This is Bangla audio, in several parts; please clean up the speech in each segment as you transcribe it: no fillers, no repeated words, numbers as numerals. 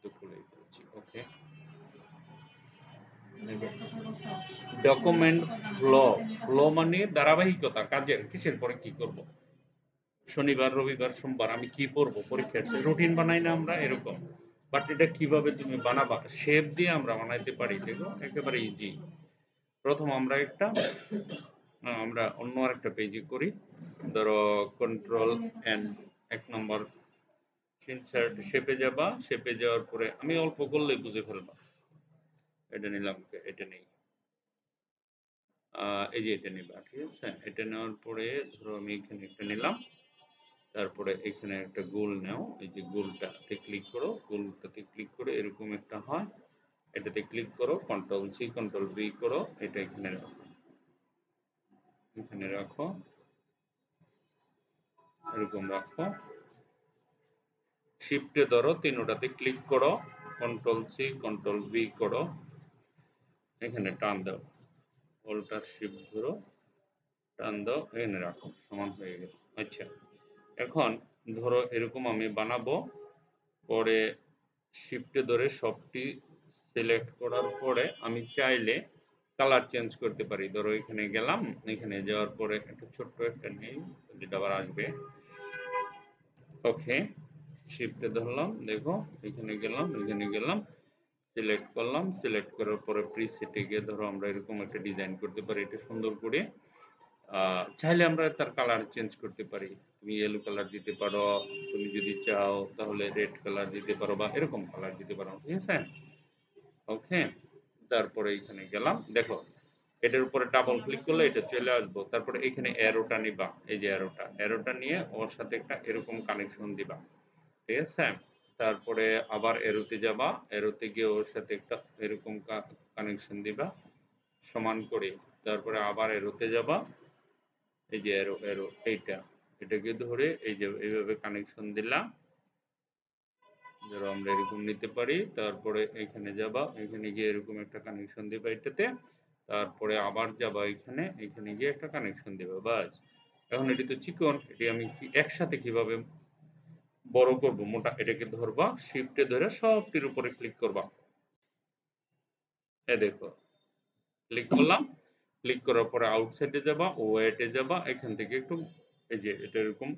কিন্তু খুলেই ফেলছি। ওকে, ডকুমেন্ট ফ্লো। ফ্লো মানে ধারাবাহিকতা কাজের, কিসের পরে কি করব, শনিবার রবিবার সোমবার আমি কি পড়বো, পরীক্ষার রুটিন বানাই না আমরা এরকম। বাট এটা কিভাবে তুমি বানাবা, শেপ দিয়ে আমরা বানাইতে পারি, দেখো একেবারে ইজি। প্রথম আমরা আমরা অন্য আরেকটা পেজে করি। ধরো কন্ট্রোল এন্ড 1 নম্বর ইনসার্ট শেপে যাবা, শেপে যাওয়ার পরে আমি অল্প করলেই বুঝে ফেলবা। এটা নিলাম, এটা নেই, এই যে এটা নিবা, ঠিক আছে। এটা নেওয়ার পরে ধরো আমি এখানে একটা নিলাম, তারপরে এখানে একটা গোল নাও, এই যে গোলটাতে ক্লিক করো, গোলটাতে ক্লিক করে এরকম একটা হয়, এটাতে ক্লিক করো, কন্ট্রোল সি কন্ট্রোল ভি করো, এটা এখানে রাখো, এখানে রাখো, এরকম রাখো। শিফটে ধরো, তিনোটাতে ক্লিক করো, কন্ট্রোল সি কন্ট্রোল ভি করো, এখানে টান দাও, ওল্টা শিফট ধরো, টান দাও, এখানে রাখো, সমান হয়ে গেল। আচ্ছা, এখন ধরো এরকম আমি বানাবো, পরে শিফটে ধরে সবটি সিলেক্ট করার পরে আমি চাইলে কালার চেঞ্জ করতে পারি। ধরো এখানে গেলাম, এখানে যাওয়ার পরে একটা ছোট্ট একটা নেই, যেটা আবার আসবে। ওকে, শিফটে ধরলাম, দেখো এখানে গেলাম, এখানে গেলাম, সিলেক্ট করলাম, সিলেক্ট করার পরে প্রিসেটে গিয়ে ধরো আমরা এরকম একটা ডিজাইন করতে পারি, এটা সুন্দর করে। চাইলে আমরা তার কালার চেঞ্জ করতে পারি, তুমি ইয়েলো কালার দিতে পারো, তুমি যদি চাও তাহলে রেড কালার দিতে পারো, বা এরকম কালার দিতে পারো, ঠিক আছে। ওকে, তারপরে এখানে গেলাম, দেখো এটার উপরে ডাবল ক্লিক করলে এটা চলে আসবো। তারপরে এখানে অ্যারোটা নিবা, এই যে অ্যারোটা নিয়ে ওর সাথে একটা এরকম কানেকশন দিবা, ঠিক আছে। তারপরে আবার এরোতে যাবা, এরোতে গিয়ে ওর সাথে একটা এরকম কানেকশন দিবা সমান করে। তারপরে আবার এরোতে যাবা, এই যে এরো এরো এটাকে ধরে এই যে এইভাবে কানেকশন দিলাম, ধরো আমরা এরকম নিতে পারি। তারপরে এখানে যাবা, এখানে গিয়ে এরকম একটা কানেকশন দিবা এটাতে, তারপরে আবার যাবা এখানে, এখানে গিয়ে একটা কানেকশন দিবা, বাস। এখন এটি তো চিকন, এটি আমি একসাথে কিভাবে বড় করব, মোটা, এটাকে ধরবা, শিফটে ধরে সবটির উপরে ক্লিক করবা, এ দেখো ক্লিক করলাম, ক্লিক করার পরে আউটসাইডে যাবা, ওয়েটে যাবা, এখান থেকে একটু এই যে এটা এরকম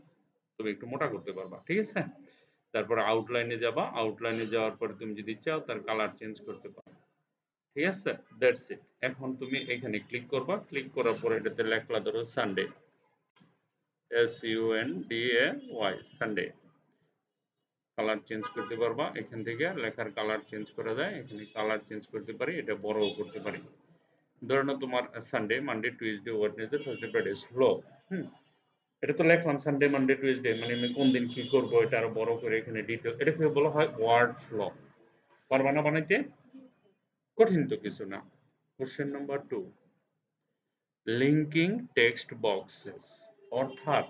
তুমি একটু মোটা করতে পারবা, ঠিক আছে। তারপরে আউটলাইনে যাবা, আউটলাইনে যাওয়ার পরে তুমি যদি চাও তার কালার চেঞ্জ করতে পারো, ঠিক আছে। That's it. এখন তুমি এখানে ক্লিক করবা, ক্লিক করার পরে এটাতে লেখলা ধরো Sunday, SUNDAY, Sunday, colour change করতে পারবা, এখান থেকে লেখার কালার চেঞ্জ করা যায়, এখানে কালার চেঞ্জ করতে পারি, এটা বড়ও করতে পারি। ধরে নাও তোমার Sunday Monday Tuesday Wednesday Thursday Friday slow, এটা তো লিখলাম সানডে মানডে টুইসডে, মানে আমি কোন দিন কি করবো এটা আরো বড় করে এখানে ডিটেল, এটাকে বলা হয় ওয়ার্ড ফ্লো। পারবা না বানাইতে? কঠিন তো কিছু না। Question number 2, linking text boxes, অর্থাৎ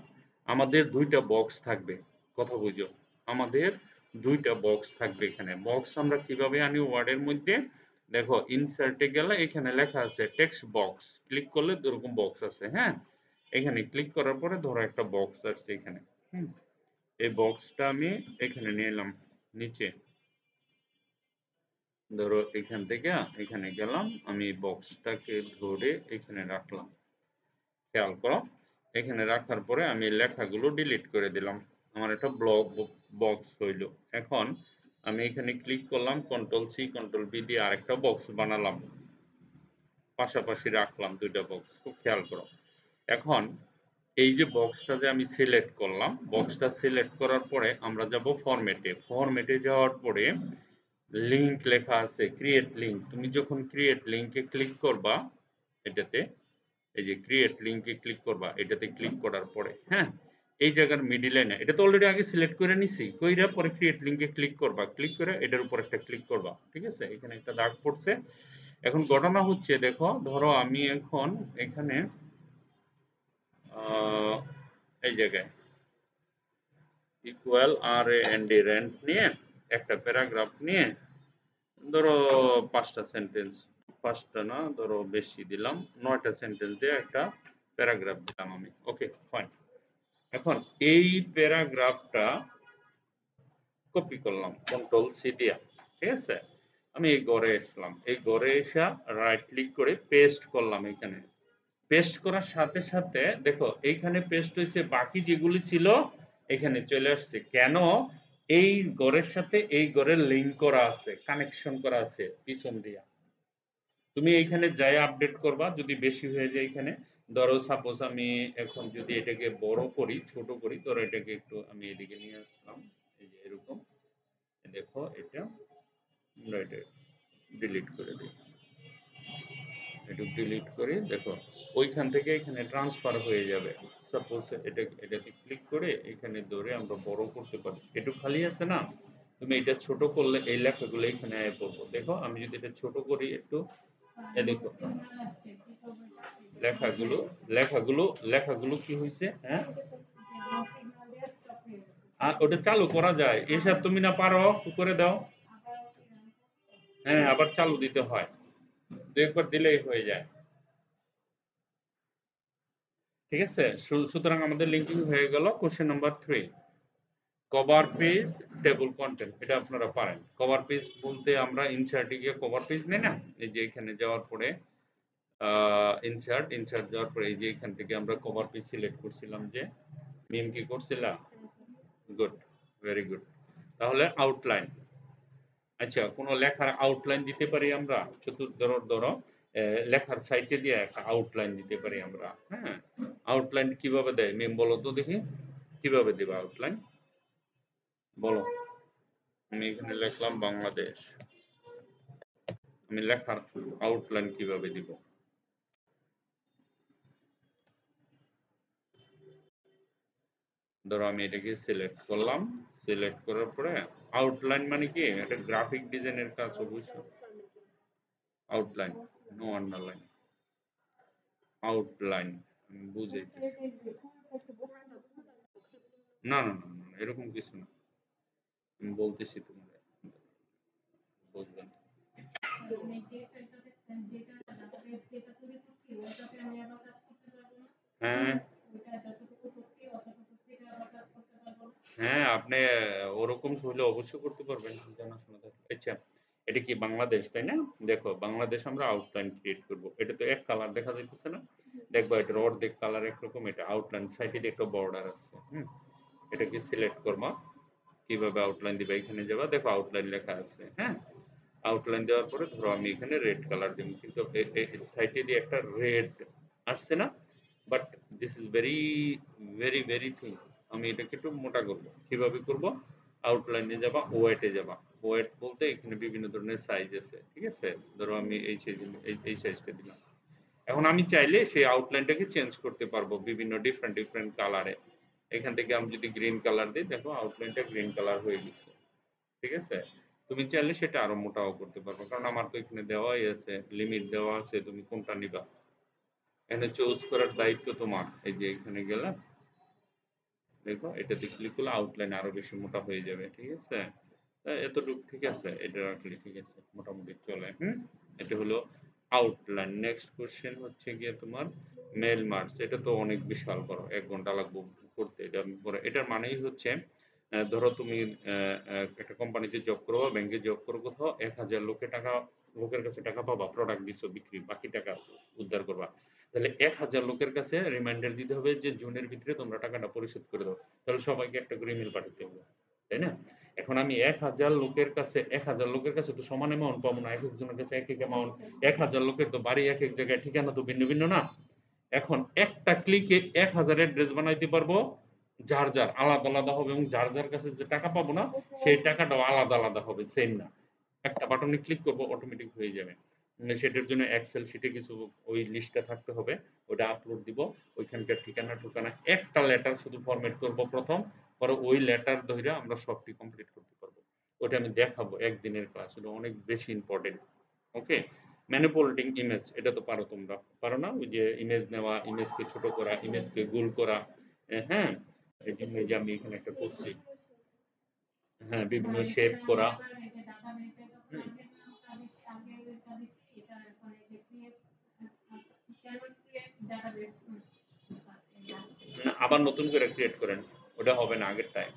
আমাদের দুইটা বক্স থাকবে, কথা বুঝো, আমাদের দুইটা বক্স থাকবে। এখানে বক্স আমরা কিভাবে আনি ওয়ার্ডের মধ্যে, দেখো ইনসার্টে গেলে এখানে লেখা আছে টেক্সট বক্স, ক্লিক করলে এরকম বক্স আছে, হ্যাঁ। এখানে ক্লিক করার পরে ধরো একটা বক্স আসছে এখানে, এই বক্সটা আমি এখানে নিয়ে এলাম নিচে, ধরো এখান থেকে এখানে গেলাম, আমি বক্সটাকে ধরে এখানে রাখলাম, খেয়াল করো। এখানে রাখার পরে আমি লেখাগুলো ডিলিট করে দিলাম, আমার একটা বক্স হইল। এখন আমি এখানে ক্লিক করলাম, কন্ট্রোল সি কন্ট্রোল ভি দিয়ে আরেকটা বক্স বানালাম, পাশাপাশি রাখলাম দুইটা বক্স, খুব খেয়াল করো। এখন এই যে বক্সটা যে আমি সিলেক্ট করলাম, বক্সটা সিলেক্ট করার পরে আমরা যাব ফরম্যাটে, ফরম্যাটে যাওয়ার পরে লিংক লেখা আছে ক্রিয়েট লিংক, তুমি যখন ক্রিয়েট লিংকে ক্লিক করবা, এটাতে এই যে ক্রিয়েট লিংকে ক্লিক করবা, এটাতে ক্লিক করার পরে, হ্যাঁ, এই জায়গার মিডিল লাইনে, এটা তো অলরেডি আগে সিলেক্ট করে নিছি, কইরা পরে ক্রিয়েট লিংকে ক্লিক করবা, ক্লিক করে এটার উপর একটা ক্লিক করবা, ঠিক আছে। এখানে একটা দাগ পড়ছে। এখন ঘটনা হচ্ছে, দেখো ধরো আমি এখন এখানে এই জায়গায় ইকুয়াল RAND রেন্ট নিয়ে একটা প্যারাগ্রাফ নিয়ে ধরো 5টা সেন্টেন্স, 5টা না ধরো বেশি দিলাম, 9টা সেন্টেন্স দিয়ে একটা প্যারাগ্রাফ দিলাম আমি, ওকে ফাইন। এখন এই প্যারাগ্রাফটা কপি করলাম কন্ট্রোল সি দিয়া, ঠিক আছে? আমি এই ঘরে আসলাম, এই ঘরে এসে রাইট ক্লিক করে পেস্ট করলাম এখানে। পেস্ট করার সাথে সাথে দেখো এইখানে পেস্ট হয়েছে, বাকি যেগুলি ছিল এখানে চলে আসছে। কেন? এই ঘরের সাথে এই ঘরের লিঙ্ক করা আছে, কানেকশন করা আছে পিছন দিয়া। তুমি এইখানে যাই আপডেট করবা, যদি বেশি হয়ে যায় এখানে, ধরো সাপোজ আমি এখন যদি এটাকে বড় করি, ছোট করি, ধরো এটাকে একটু আমি এদিকে নিয়ে আসলাম, এই যে এরকম, দেখো এটা আমরা এটা ডিলিট করে দিই, এটা ডিলিট করে দেখো ওইখান থেকে এখানে ট্রান্সফার হয়ে যাবে। সাপোজ এটাতে ক্লিক করে এখানে ধরে আমরা বড় করতে পারি, একটু খালি আছে না, তুমি এটা ছোট করলে এই লেখাগুলো এখানে আয় পড়বো। দেখো আমি যদি এটা ছোট করি একটু, এ দেখো লেখাগুলো লেখাগুলো লেখাগুলো কি হয়েছে, হ্যাঁ আর ওটা চালু করা যায়, এসে তুমি না পারো করে দাও, হ্যাঁ আবার চালু দিতে হয়, দু একবার দিলেই হয়ে যায়। ঠিক আছে, সুতরাং আমাদের লিঙ্কিং হয়ে গেল। Question number 3, cover page table content, এটা আপনারা পারেন। কভার পেজ বলতে আমরা ইনসার্টে গিয়ে কভার পেজ নেই না, এই যে এখানে যাওয়ার পরে ইনসার্ট ইনসার্ট যাওয়ার পরে এই যে এখান থেকে আমরা কভার পেজ সিলেক্ট করছিলাম, যে মিম কি করছিলাম, গুড, ভেরি গুড। তাহলে আউটলাইন, আচ্ছা কোন লেখার আউটলাইন দিতে পারি আমরা, ধরো ধরো লেখার সাইটে দিয়ে একটা আউটলাইন দিতে পারি আমরা, হ্যাঁ। আউটলাইন কিভাবে দেয় মিম বলো তো দেখি, কিভাবে দেবা আউটলাইন বলো। আমি এখানে লিখলাম বাংলাদেশ, আমি লেখার আউটলাইন কিভাবে দিব, ধরো আমি এটাকে সিলেক্ট করলাম, সিলেক্ট করার পরে আউটলাইন মানে কি, এটা গ্রাফিক ডিজাইনের কাজ অবশ্যই। আউটলাইন, নো আন্ডারলাইন, আউটলাইন, আমি বুঝাইছি, না না না না, এরকম কিছু না, আমি বলতেছি তোমাদের, বুঝবেন। হ্যাঁ হ্যাঁ, আপনি ওরকম হলে অবশ্যই করতে পারবেন, জানাশোনা থাকলে। আচ্ছা এটা কি বাংলাদেশ তাই না? দেখো বাংলাদেশ আমরা আউটলাইন ক্রিয়েট করব, এটা তো এক কালার দেখা যাইতেছে না, দেখবা এটার অর্ধেক কালার একরকম, এটা আউটলাইন সাইডে একটা বর্ডার আছে, এটাকে সিলেক্ট করবা, কিভাবে আউটলাইন দিবা, এখানে যাবা, দেখো আউটলাইন লেখা আছে, হ্যাঁ। আউটলাইন দেওয়ার পরে ধরো আমি এখানে রেড কালার দিব, কিন্তু সাইডে দিয়ে একটা রেড আসছে না, but this is very very very thing. আমি এটাকে একটু মোটা করব, কিভাবে করব, আউটলাইনে যাবা, ওয়েটে যাবা, ওয়েট বলতে এখানে বিভিন্ন ধরনের সাইজ আছে, ঠিক আছে, ধরো আমি এই সাইজ, এই সাইজটা দিলাম। এখন আমি চাইলে সেই আউটলাইনটাকে চেঞ্জ করতে পারবো বিভিন্ন ডিফারেন্ট ডিফারেন্ট কালারে। এখান থেকে আমি যদি গ্রিন কালার দিই, দেখো আউটলাইনটা গ্রিন কালার হয়ে গেছে, ঠিক আছে। তুমি চাইলে সেটা আরো মোটাও করতে পারবে, কারণ আমার তো এখানে দেওয়াই আছে, লিমিট দেওয়া আছে, তুমি কোনটা নিবা এখানে চুজ করার দায়িত্ব তোমার। এই যে এখানে গেলে দেখো এটাতে ক্লিক করলে আউটলাইন আরো বেশি মোটা হয়ে যাবে, ঠিক আছে। এতটুকু ঠিক আছে, এটা রাখলে ঠিক আছে, মোটামুটি চলে। এটা হলো আউটলাইন। নেক্সট কোশ্চেন হচ্ছে গিয়ে তোমার মেল মার্কস, এটা তো অনেক বিশাল বড়, 1 ঘন্টা লাগবে করতে। এটা এটার মানেই হচ্ছে ধরো তুমি একটা কোম্পানিতে জব করো, ব্যাংকে জব করো, কোথাও 1000 লোকের কাছে টাকা পাবা, প্রোডাক্ট দিছো বিক্রি, বাকি টাকা উদ্ধার করবা। তাহলে 1000 লোকের কাছে রিমাইন্ডার দিতে হবে যে জুনের ভিতরে তোমরা টাকাটা পরিশোধ করে দাও। তাহলে সবাইকে একটা করে ইমেল পাঠাতে হবে, তাই না? এখন আমি 1000 লোকের কাছে তো সমান অ্যামাউন্ট পাবো না, এক একজনের কাছে এক এক অ্যামাউন্ট। 1000 লোকের তো বাড়ি এক এক জায়গায়, ঠিকানা তো ভিন্ন ভিন্ন না। এখন একটা ক্লিকে 1000 অ্যাড্রেস বানাইতে পারবো, যার যার আলাদা আলাদা হবে, এবং যার যার কাছে যে টাকা পাবো না সেই টাকাটাও আলাদা আলাদা হবে, সেম না। একটা বাটনে ক্লিক করবো, অটোমেটিক হয়ে যাবে। সেটার জন্য এক্সেল শিটে কিছু ওই লিস্টটা থাকতে হবে, ওটা আপলোড দিব, ওইখানকার ঠিকানা ঠিকানা একটা লেটার শুধু ফরম্যাট করব প্রথম, পরে ওই লেটার ধরে আমরা সবটি কমপ্লিট করতে পারবো। ওটা আমি দেখাবো একদিনের ক্লাস, ওটা অনেক বেশি ইম্পর্টেন্ট। ওকে, ম্যানিপুলেটিং ইমেজ, এটা তো পারো তোমরা, পারো না? ওই যে ইমেজ নেওয়া, ইমেজকে ছোট করা, ইমেজকে গোল করা, হ্যাঁ। এই জন্য যে আমি এখানে একটা করছি, হ্যাঁ, বিভিন্ন শেপ করা। হুম, না, আবার নতুন করে ক্রিয়েট করেন, ওটা হবে না আগেরটায়।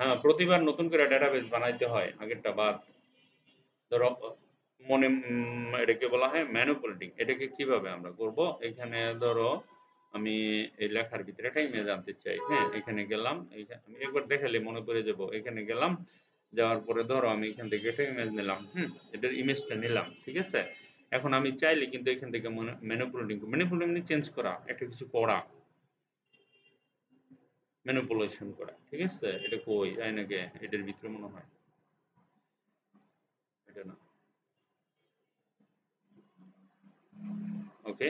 হ্যাঁ, প্রতিবার নতুন করে ডাটাবেস বানাইতে হয়, আগেরটা বাদ। ধরো মনে এটাকে বলা হয় ম্যানিপুলেটিং। এটাকে কিভাবে আমরা করব? এখানে ধরো আমি এই লেখার ভিতরে একটা ইমেজ আনতে চাই। হ্যাঁ, এখানে গেলাম। আমি একবার দেখালে মনে পড়ে যাব। এখানে গেলাম, যাওয়ার পরে ধরো আমি এখান থেকে একটা ইমেজ নিলাম। এটার ইমেজটা নিলাম। ঠিক আছে? এখন আমি চাইলে কিন্তু এখান থেকে ম্যানিপুলেটিং চেঞ্জ করা, একটা কিছু করা, ম্যানিপুলেশন করা। ঠিক আছে? এটা কই? নাকি এটার ভিতরে মনে হয় এটা না। ওকে,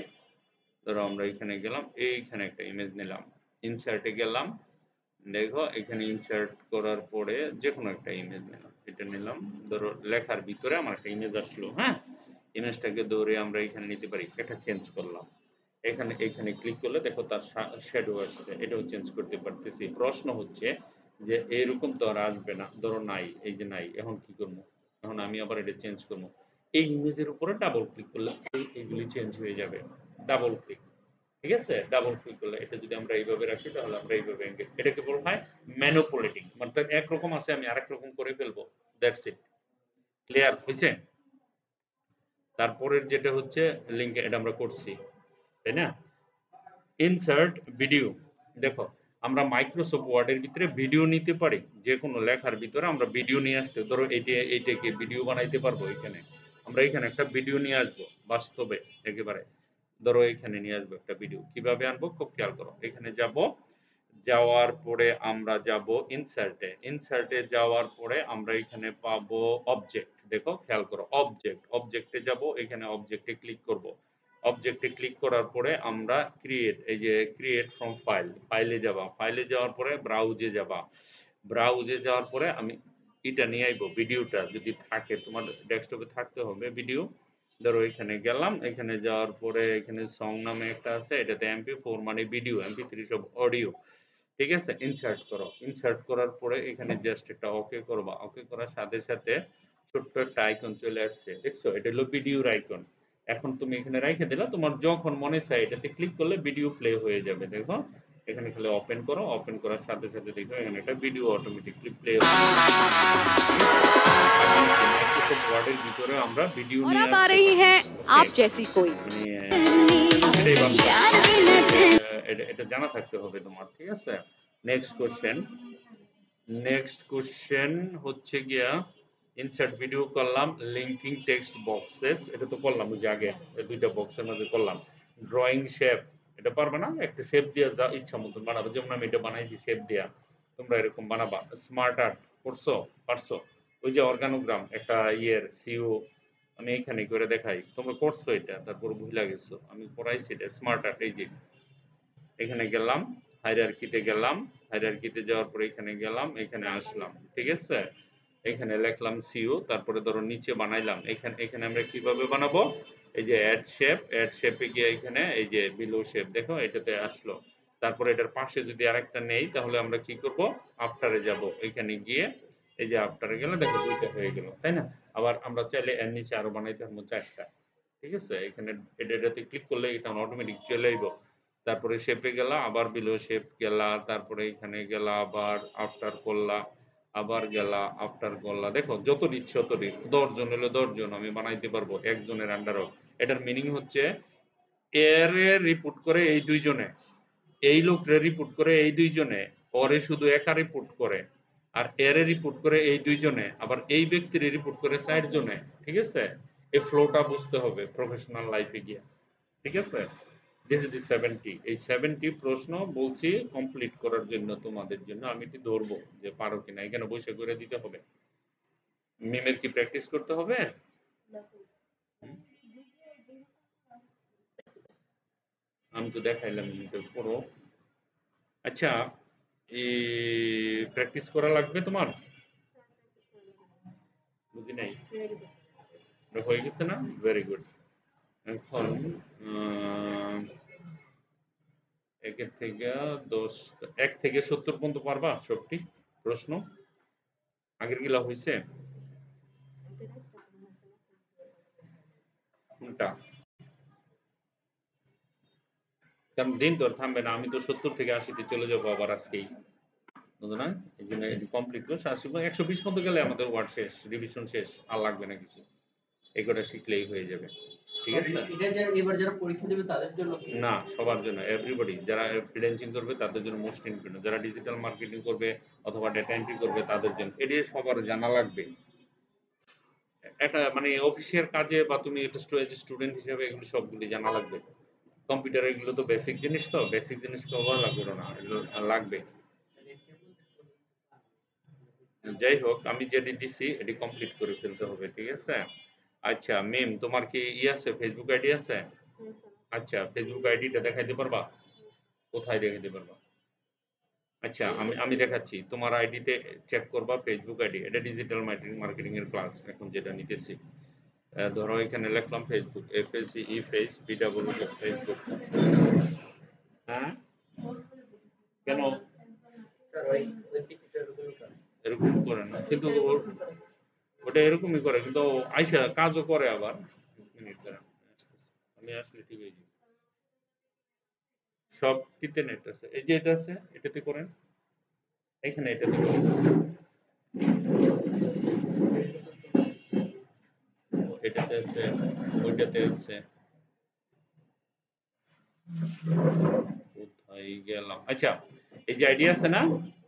ধরো আমরা এখানে গেলাম, এইখানে একটা ইমেজ নিলাম, ইনসার্টে গেলাম, দেখো এখানে ইনসার্ট করার পরে যে কোনো একটা ইমেজ নিলাম, এটা নিলাম, ধরো লেখার ভিতরে আমার একটা ইমেজ আসলো। হ্যাঁ, ইমেজটাকে ধরে আমরা এখানে নিতে পারি, এটা চেঞ্জ করলাম। এখানে এখানে ক্লিক করলে দেখো তার শ্যাডো আসছে, এটাও চেঞ্জ করতে পারতেছি। প্রশ্ন হচ্ছে যে এরকম তো আর আসবে না, ধরো নাই, এই যে নাই, এখন কি করবো? এখন আমি আবার এটা চেঞ্জ করবো, এই ইমেজের উপরে ডাবল ক্লিক করলে এইগুলি চেঞ্জ হয়ে যাবে। ডাবল ক্লিক, ঠিক আছে? ডাবল ক্লিক করলে এটা যদি আমরা এইভাবে রাখি তাহলে আমরা এইভাবে এটাকে বলা হয় ম্যানিপুলেটিং, মানে একরকম আছে আমি আরেক রকম করে ফেলবো। That's it. ক্লিয়ার হয়েছে? তারপরের যেটা হচ্ছে লিঙ্কে, এটা আমরা করছি, তাই না? Insert video. দেখো আমরা মাইক্রোসফট ওয়ার্ডের ভিতরে ভিডিও নিতে পারি, যে কোনো লেখার ভিতরে আমরা ভিডিও নিয়ে আসতে, ধরো এইটাকে ভিডিও বানাইতে পারবো। এখানে আমরা এখানে একটা ভিডিও নিয়ে আসবো বাস্তবে একেবারে, ধরো এখানে নিয়ে আসবো একটা ভিডিও। কিভাবে আনবো খুব খেয়াল করো, এখানে যাব, যাওয়ার পরে আমরা যাব ইনসার্টে, ইনসার্টে যাওয়ার পরে আমরা এখানে পাবো অবজেক্ট। দেখো খেয়াল করো, অবজেক্টে যাব, এখানে অবজেক্টে ক্লিক করব। অবজেক্টে ক্লিক করার পরে আমরা ক্রিয়েট, এই যে ক্রিয়েট ফ্রম ফাইল, ফাইলে যাবা, ফাইলে যাওয়ার পরে ব্রাউজে যাবা, ব্রাউজে যাওয়ার পরে আমি এটা নিয়ে আইবো, ভিডিওটা যদি থাকে তোমার ডেস্কটপে থাকতে হবে ভিডিও। ধরো এখানে গেলাম, এখানে যাওয়ার পরে এখানে সং নামে একটা আছে, এটাতে MP4 মানে ভিডিও, MP3 সব অডিও। ঠিক আছে? ইনসার্ট করো, ইনসার্ট করার পরে এখানে জাস্ট একটা ওকে করবা, ওকে করার সাথে সাথে ছোট্ট একটা আইকন চলে আসছে, দেখছো? এটা হলো ভিডিওর আইকন। এখন তুমি এখানে রেখে দিলা, তোমার যখন মনে চায় এটাতে ক্লিক করলে ভিডিও প্লে হয়ে যাবে। দেখো এখানে খালি ওপেন করো, ওপেন করার সাথে সাথে দেখো এখানে একটা ভিডিও অটোমেটিকলি প্লে হয়ে মাইক্রোসফট ওয়ার্ডের ভিতরে আমরা ভিডিও और নিয়ে अब आ আসতে रही পারি। है ওকে, आप जैसी कोई। মানে এটাই ভাবলাম এটা জানা থাকতে হবে তোমার। ঠিক আছে? নেক্সট কোশ্চেন, নেক্সট কোশ্চেন হচ্ছে গিয়া ইনসার্ট ভিডিও করলাম, লিঙ্কিং টেক্সট বক্সেস, এটা তো করলাম ওই যে আগে দুইটা বক্সের মধ্যে করলাম। ড্রয়িং শেপ, এটা পারবে না? একটা শেপ দিয়ে যা ইচ্ছা মতন বানাবো, যেমন আমি এটা বানাইছি শেপ দিয়া, তোমরা এরকম বানাবা। স্মার্ট আর্ট করছো? পারছো? ওই যে অর্গানোগ্রাম একটা ইয়ের সিও, আমি এখানে করে দেখাই, তোমরা করছো এটা, তারপর ভুলে গেছো, আমি পড়াইছি এটা স্মার্ট আর্ট। এই যে এখানে গেলাম, হায়ারার্কিতে গেলাম, হায়ারার্কিতে যাওয়ার পরে এখানে গেলাম, এখানে আসলাম। ঠিক আছে? এখানে লিখলাম সিও, তারপরে ধরো নিচে বানাইলাম। এখানে এখানে আমরা কিভাবে বানাবো? এই যে অ্যাড শেপ, অ্যাড শেপে গিয়ে এখানে এই যে বিলো শেপ, দেখো এটাতে আসলো। তারপরে এটার পাশে যদি আরেকটা নেই তাহলে আমরা কি করব? আফটারে যাব, এখানে গিয়ে এই যে আফটারে গেলে দেখো দুইটা হয়ে গেল, তাই না? আবার আমরা চাইলে এর নিচে আরো বানাইতে পারবো চারটা। ঠিক আছে? এখানে এটাতে ক্লিক করলে এটা অটোমেটিক চলে আইব। তারপরে শেপে গেলা, আবার বিলো শেপ গেলা, তারপরে এখানে গেলা, আবার আফটার করলা, আবার গেলা, আফটার করলা। দেখো যত ইচ্ছে ততই, 10 জন হলে 10 জন আমি বানাইতে পারবো একজনের আন্ডারও। এটার মিনিং হচ্ছে এরে রিপোর্ট করে এই দুইজনে, এই লোকরে রিপোর্ট করে এই দুইজনে, ওরে শুধু একা রিপোর্ট করে, আর এরে রিপোর্ট করে এই দুইজনে, আবার এই ব্যক্তির রিপোর্ট করে 4 জনে। ঠিক আছে? এই ফ্লোটা বুঝতে হবে প্রফেশনাল লাইফে গিয়ে। ঠিক আছে? দিস ইজ দি 70, এই 70 প্রশ্ন বলছি কমপ্লিট করার জন্য তোমাদের জন্য। আমি একটু ধরবো যে পারো কিনা, এখানে বসে করে দিতে হবে। মিমের কি প্র্যাকটিস করতে হবে? হুম? আমি তো দেখাইলাম, মিমিকে পড়ো। আচ্ছা, এই প্র্যাকটিস করা লাগবে তোমার? বুঝি নাই। এটা হয়ে গেছে না? Very good. এখন একের থেকে 10, 1 থেকে 70 পর্যন্ত পারবা সবটি প্রশ্ন? আগের গুলা হয়েছে? কোনটা? কারণ দিন তো আর থামবে না, আমি তো 70 থেকে 80 তে চলে যাবো আবার আজকেই। বুঝলো না? এই জন্য এটি কমপ্লিট করে 120 মতো গেলে আমাদের ওয়ার্ড শেষ, রিভিশন শেষ, আর লাগবে না কিছু। এই কটা শিখলেই হয়ে যাবে। ঠিক আছে? এবার যারা পরীক্ষা দেবে তাদের জন্য না, সবার জন্য, এভরিবডি যারা ফ্রিল্যান্সিং করবে তাদের জন্য মোস্ট ইম্পর্টেন্ট, যারা ডিজিটাল মার্কেটিং করবে অথবা ডেটা এন্ট্রি করবে তাদের জন্য এটি সবার জানা লাগবে। একটা মানে অফিসের কাজে বা তুমি একটা স্টুডেন্ট হিসেবে এগুলো সবগুলি জানা লাগবে। কম্পিউটার এগুলো তো বেসিক জিনিস, তো বেসিক জিনিসকে অবহেলা করো না, এগুলো লাগবে। যাই হোক, আমি যেটি দিছি এটি কমপ্লিট করে ফেলতে হবে। ঠিক আছে? আচ্ছা মিম, তোমার কি আছে, ফেসবুক আইডি আছে? আচ্ছা, ফেসবুক আইডিটা দেখাইতে পারবা? কোথায় দেখাইতে পারবা? আচ্ছা, আমি আমি দেখাচ্ছি। তোমার আইডিতে চেক করবা ফেসবুক আইডি। এটা ডিজিটাল মার্কেটিং এর ক্লাস এখন যেটা নিতেছি। ধরো এখানে লিখলাম Facebook, FACE face, BWO Facebook. হ্যাঁ? কেন? স্যার ওই পিসিটা এরকমই কাজ। এরকম করে না। কিন্তু ওটা এরকমই করে, কিন্তু আইসা কাজও করে আবার। এক মিনিট দাঁড়ান, আমি আসলে ঠিক হয়ে যাই। সবটিতে নেট আছে। এই যে এটা আছে, এটাতে করেন। এখানে এটাতে করেন। এটাতে আছে, ওইটাতে আছে। কোথায় গেলাম? আচ্ছা, এই যে আইডিয়া আছে না,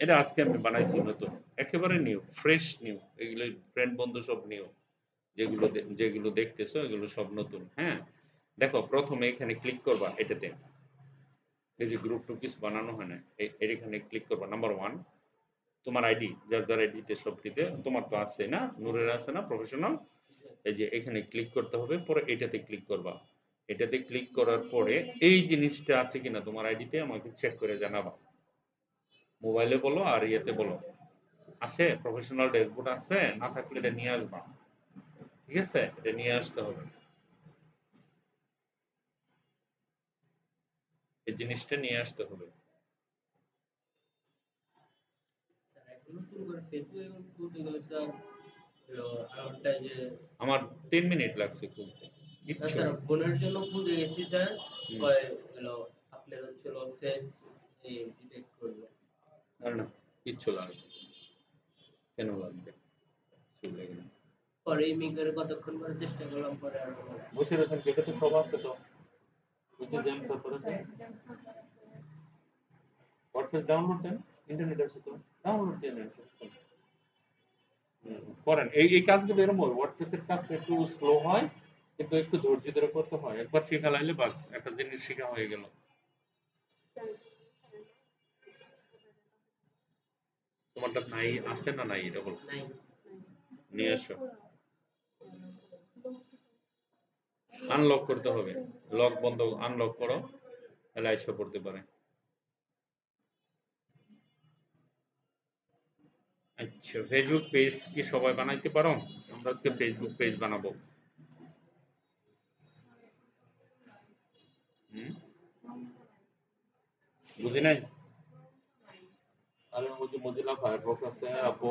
এটা আজকে আমি বানাইছি নতুন, একেবারে নিউ, ফ্রেশ নিউ। এগুলো ফ্রেন্ড বন্ধু সব নিউ, যেগুলো যেগুলো দেখতেছো এগুলো সব নতুন। হ্যাঁ, দেখো প্রথমে এখানে ক্লিক করবা এটাতে, এই যে গ্রুপ টুকিস বানানো হয় না, এখানে ক্লিক করবা। নাম্বার ওয়ান, তোমার আইডি, যার যার আইডিতে সবটিতে, তোমার তো আছে না, নূরের আছে না প্রফেশনাল, এই যে এখানে ক্লিক করতে হবে, পরে এটাতে ক্লিক করবা। এটাতে ক্লিক করার পরে এই জিনিসটা আছে কিনা তোমার আইডিতে আমাকে চেক করে জানাবা। মোবাইলে বলো আর ইয়েতে বলো, আছে প্রফেশনাল ড্যাশবোর্ড আছে, না থাকলে এটা নিয়ে আসবা। ঠিক আছে? এটা নিয়ে আসতে হবে, এই জিনিসটা নিয়ে আসতে হবে। স্যার এখন নতুন করে ফেসবুক অ্যাকাউন্ট খুলতে গেলে স্যার হলো আমারটা যে আমার 3 মিনিট লাগছে খুলতে, না কিচ্ছু স্যার না। বোনের জন্য খুলতে গেছি স্যার, হুম, কয় হলো আপনার হচ্ছিল ফেস ডিটেক্ট করবে। না না, কিচ্ছু লাগবে না। কেন লাগবে? কিছু লাগবে না। পরে এমনি করে কতক্ষণ করে চেষ্টা করলাম, পরে আর হলো না। বসে রয়েছেন, কেটে তো সব আছে তো। নিচে জ্যাম সার্চ করেছে, ওয়ার্ডপ্রেস ডাউনলোড দেন, ইন্টারনেট আছে তো, ডাউনলোড দিয়ে নেন। করেন এই এই কাজগুলো এরকম হয়, ওয়ার্ডপ্রেসের কাজটা একটু স্লো হয়, কিন্তু একটু ধৈর্য ধরে করতে হয়। একবার শেখা লাইলে বাস, একটা জিনিস শেখা হয়ে গেল। তোমারটা নাই, আছে না নাই এটা বলো। নাই। নিয়ে এসো, আনলক করতে হবে। লক বন্ধ, আনলক করো, তাহলে এসে পড়তে পারে। আচ্ছা, ফেসবুক পেজ কি সবাই বানাইতে পারো? আমরা আজকে ফেসবুক পেজ বানাবো। হুম, বুঝি নাই। আরে মজিলা ফায়ারফক্স আছে আপু,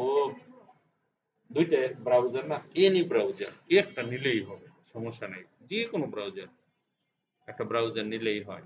দুইটা ব্রাউজার না, এনি ব্রাউজার একটা নিলেই হবে, সমস্যা নেই। যে কোনো ব্রাউজার, একটা ব্রাউজার নিলেই হয়।